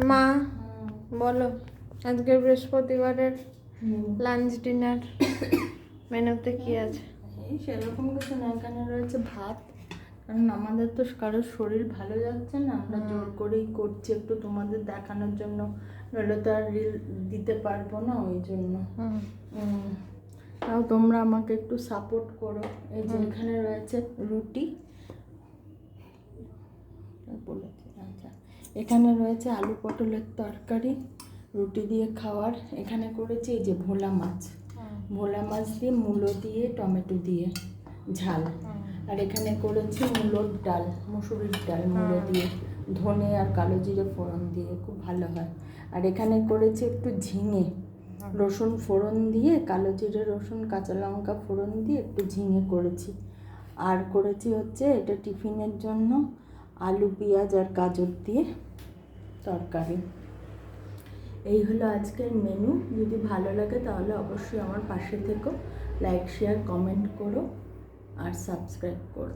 মা বলো আজকে বৃহস্পতিবারের লাঞ্চ ডিনার মেনুতে কি আছে? এই সেরকম কিছু না, এখানে রয়েছে ভাত, কারণ আমাদের তো কারোর শরীর ভালো যাচ্ছে না, আমরা জোর করেই করছি একটু তোমাদের দেখানোর জন্য, নইলে তো আর রিল দিতে পারবো না, ওই জন্য। তাও তোমরা আমাকে একটু সাপোর্ট করো। এই যে এখানে রয়েছে রুটি, বলেছি আচ্ছা, এখানে রয়েছে আলু পটলের তরকারি রুটি দিয়ে খাওয়ার। এখানে করেছি এই যে ভোলা মাছ, ভোলা মাছ দিয়ে মূলো দিয়ে টমেটো দিয়ে ঝাল। আর এখানে করেছি মূলোর ডাল, মুসুরির ডাল মূলো দিয়ে ধনে আর কালো জিরে ফোড়ন দিয়ে, খুব ভালো হয়। আর এখানে করেছি একটু ঝিঙে রসুন ফোড়ন দিয়ে, কালো জিরে রসুন কাঁচা লঙ্কা ফোড়ন দিয়ে একটু ঝিঙে করেছি। আর করেছি হচ্ছে এটা টিফিনের জন্য আলু পেঁয়াজ আর গাজর দিয়ে তরকারি। এই হলো আজকের মেনু। যদি ভালো লাগে তাহলে অবশ্যই আমার পাশে থেকো, লাইক শেয়ার কমেন্ট করো আর সাবস্ক্রাইব করো।